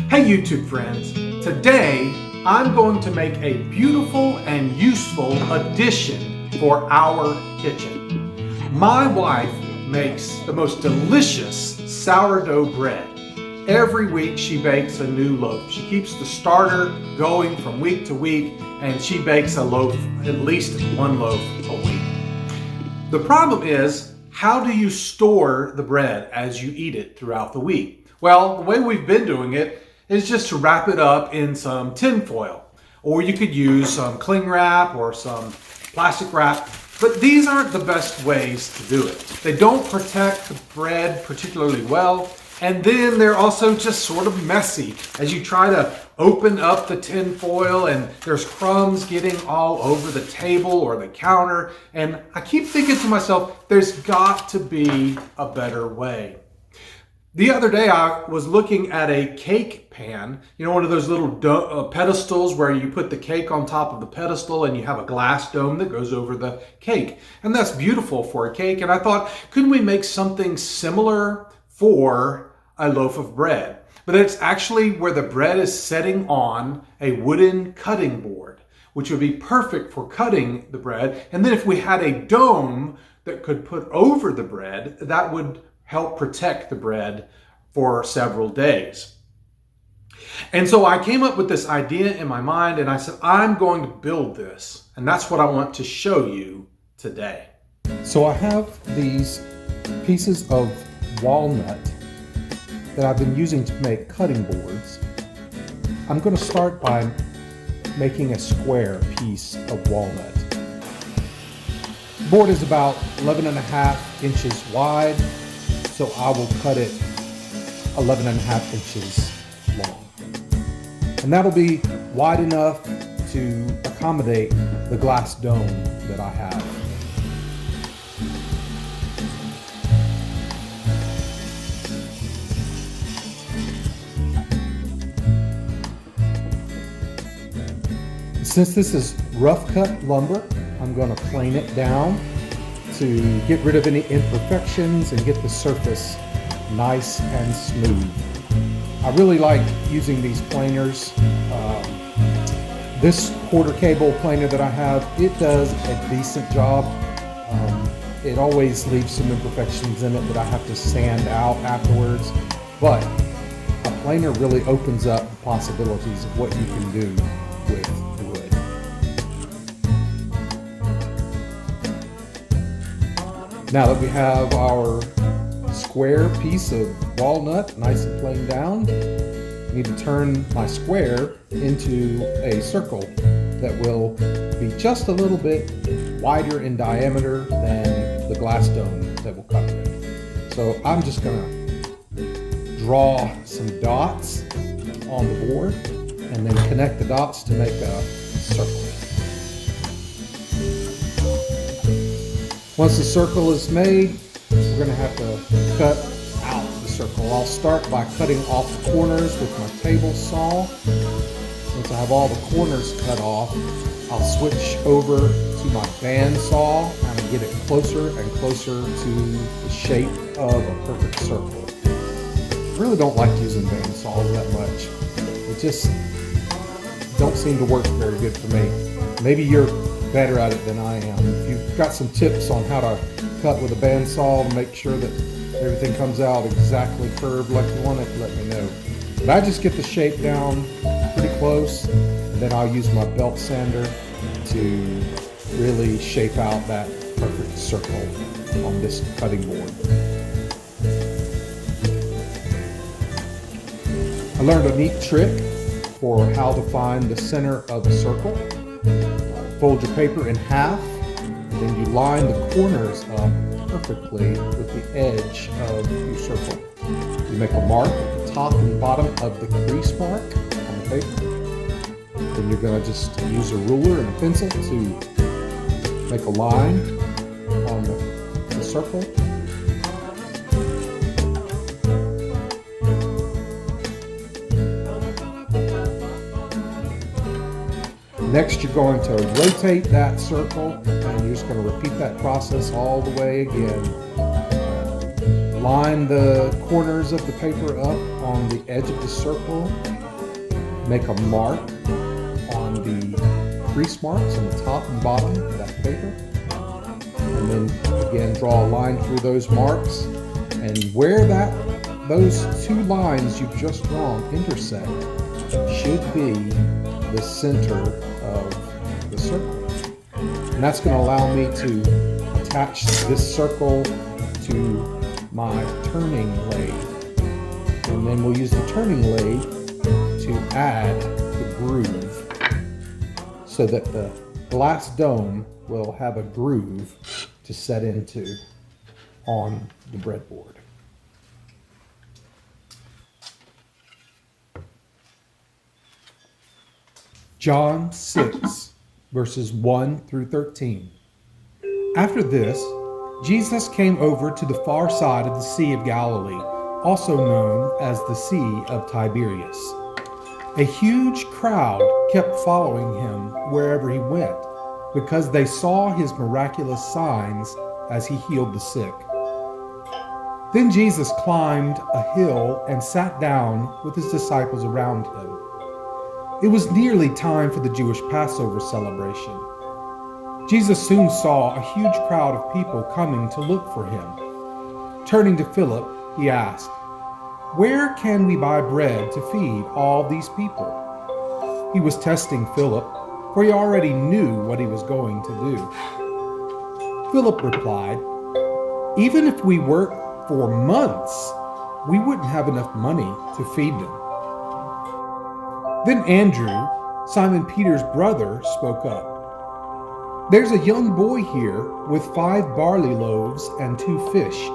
Hey YouTube friends, today I'm going to make a beautiful and useful addition for our kitchen. My wife makes the most delicious sourdough bread. Every week she bakes a new loaf. She keeps the starter going from week to week, and she bakes a loaf, at least one loaf a week. The problem is, how do you store the bread as you eat it throughout the week? Well, the way we've been doing it is just to wrap it up in some tin foil, or you could use some cling wrap or some plastic wrap, but these aren't the best ways to do it. They don't protect the bread particularly well, and then they're also just sort of messy as you try to open up the tin foil and there's crumbs getting all over the table or the counter, and I keep thinking to myself, there's got to be a better way. The other day I was looking at a cake pan, one of those little pedestals where you put the cake on top of the pedestal and you have a glass dome that goes over the cake. And that's beautiful for a cake. And I thought, couldn't we make something similar for a loaf of bread? But it's actually where the bread is setting on a wooden cutting board, which would be perfect for cutting the bread. And then if we had a dome that could put over the bread, that would help protect the bread for several days. And so I came up with this idea in my mind and I said, I'm going to build this. And that's what I want to show you today. So I have these pieces of walnut that I've been using to make cutting boards. I'm going to start by making a square piece of walnut. The board is about 11.5 inches wide. So I will cut it 11.5 inches long. And that'll be wide enough to accommodate the glass dome that I have. Since this is rough cut lumber, I'm going to plane it down to get rid of any imperfections and get the surface nice and smooth. I really like using these planers. This quarter cable planer that I have, it does a decent job. It always leaves some imperfections in it that I have to sand out afterwards, but a planer really opens up the possibilities of what you can do with wood. Now that we have our square piece of walnut nice and planed down, I need to turn my square into a circle that will be just a little bit wider in diameter than the glass dome that will cover it. So I'm just going to draw some dots on the board and then connect the dots to make a circle. Once the circle is made, we're going to have to cut out the circle. I'll start by cutting off the corners with my table saw. Once I have all the corners cut off, I'll switch over to my band saw and get it closer and closer to the shape of a perfect circle. I really don't like using band saws that much. It just don't seem to work very good for me. Maybe you're better at it than I am. If you've got some tips on how to cut with a bandsaw to make sure that everything comes out exactly curved like you want it, let me know. But I just get the shape down pretty close, and then I'll use my belt sander to really shape out that perfect circle on this cutting board. I learned a neat trick for how to find the center of a circle. Fold your paper in half, and then you line the corners up perfectly with the edge of your circle. You make a mark at the top and bottom of the crease mark on the paper. Then you're going to just use a ruler and a pencil to make a line on the circle. Next, you're going to rotate that circle, and you're just going to repeat that process all the way again. Line the corners of the paper up on the edge of the circle, make a mark on the crease marks on the top and bottom of that paper. And then again, draw a line through those marks. And where those two lines you've just drawn intersect should be the center of the circle. And that's going to allow me to attach this circle to my turning lathe. And then we'll use the turning lathe to add the groove so that the glass dome will have a groove to set into on the breadboard. John 6, verses 1 through 13. After this, Jesus came over to the far side of the Sea of Galilee, also known as the Sea of Tiberias. A huge crowd kept following him wherever he went, because they saw his miraculous signs as he healed the sick. Then Jesus climbed a hill and sat down with his disciples around him. It was nearly time for the Jewish Passover celebration. Jesus soon saw a huge crowd of people coming to look for him. Turning to Philip, he asked, "Where can we buy bread to feed all these people?" He was testing Philip, for he already knew what he was going to do. Philip replied, "Even if we work for months, we wouldn't have enough money to feed them." Then Andrew, Simon Peter's brother, spoke up. "There's a young boy here with 5 barley loaves and 2 fish,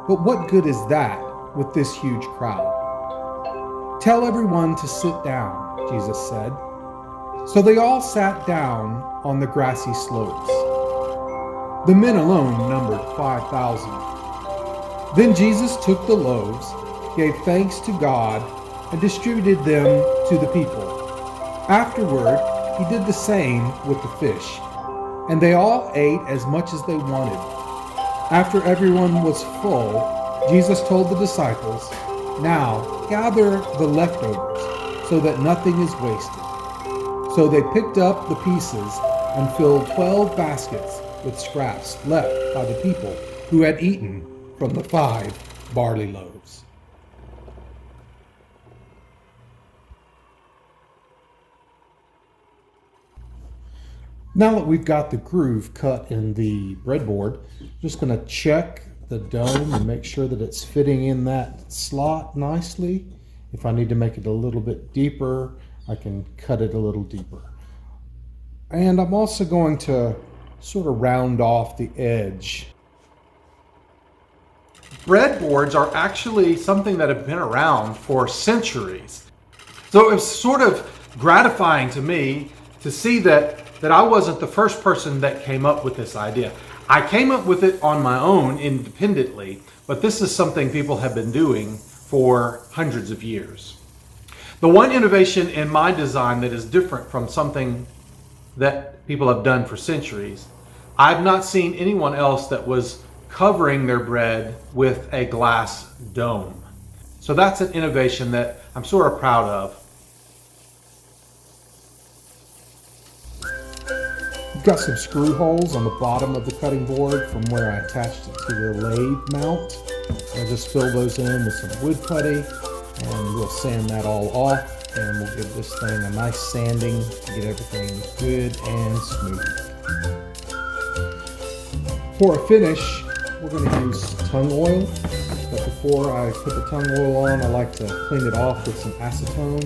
but what good is that with this huge crowd?" "Tell everyone to sit down," Jesus said. So they all sat down on the grassy slopes. The men alone numbered 5,000. Then Jesus took the loaves, gave thanks to God, and distributed them to the people. Afterward, he did the same with the fish, and they all ate as much as they wanted. After everyone was full, Jesus told the disciples, "Now gather the leftovers so that nothing is wasted." So they picked up the pieces and filled 12 baskets with scraps left by the people who had eaten from the 5 barley loaves. Now that we've got the groove cut in the breadboard, I'm just going to check the dome and make sure that it's fitting in that slot nicely. If I need to make it a little bit deeper, I can cut it a little deeper. And I'm also going to sort of round off the edge. Breadboards are actually something that have been around for centuries. So it was sort of gratifying to me to see that I wasn't the first person that came up with this idea. I came up with it on my own independently, but this is something people have been doing for hundreds of years. The one innovation in my design that is different from something that people have done for centuries, I've not seen anyone else that was covering their bread with a glass dome. So that's an innovation that I'm sort of proud of. I've got some screw holes on the bottom of the cutting board from where I attached it to the lathe mount. I'll just fill those in with some wood putty and we'll sand that all off and we'll give this thing a nice sanding to get everything good and smooth. For a finish, we're going to use tongue oil, but before I put the tongue oil on, I like to clean it off with some acetone.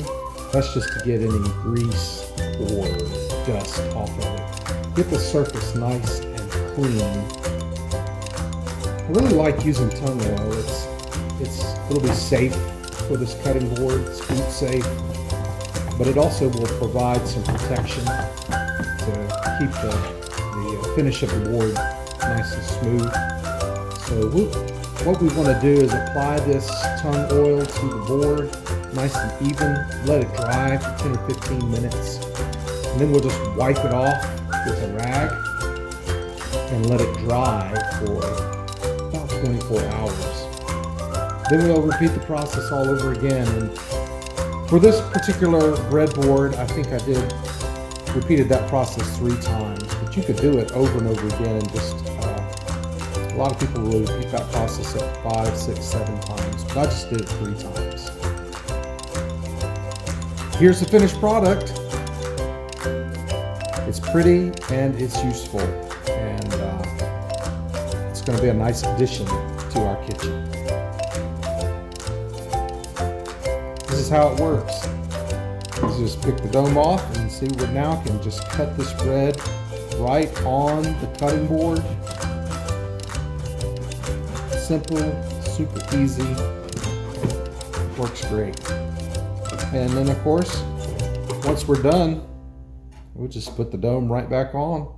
That's just to get any grease or dust off of it. Get the surface nice and clean. I really like using tongue oil. It'll be safe for this cutting board. It's food safe, but it also will provide some protection to keep the finish of the board nice and smooth. So what we want to do is apply this tongue oil to the board nice and even. Let it dry for 10 or 15 minutes. And then we'll just wipe it off with a rag and let it dry for about 24 hours. Then we'll repeat the process all over again. And For this particular breadboard, I think I repeated that process 3 times, but you could do it over and over again and just, a lot of people will repeat that process at 5, 6, 7 times, but I just did it 3 times. Here's the finished product. It's pretty and it's useful, and it's going to be a nice addition to our kitchen. This is how it works. You just pick the dome off and see what now can just cut this bread right on the cutting board. Simple, super easy, works great. And then of course, once we're done, we'll just put the dome right back on.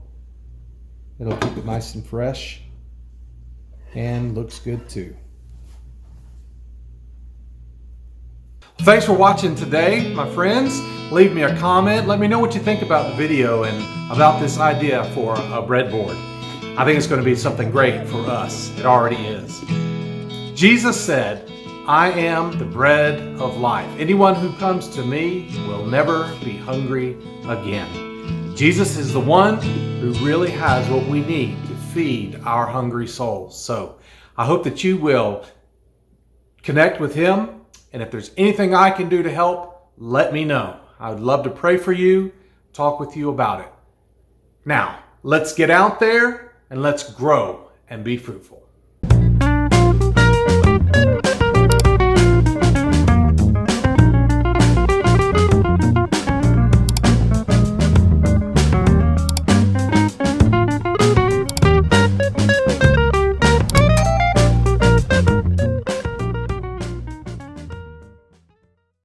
It'll keep it nice and fresh and looks good too. Thanks for watching today, my friends. Leave me a comment. Let me know what you think about the video and about this idea for a breadboard. I think it's going to be something great for us. It already is. Jesus said, "I am the bread of life. Anyone who comes to me will never be hungry again." Jesus is the one who really has what we need to feed our hungry souls. So I hope that you will connect with him. And if there's anything I can do to help, let me know. I would love to pray for you, talk with you about it. Now, let's get out there and let's grow and be fruitful.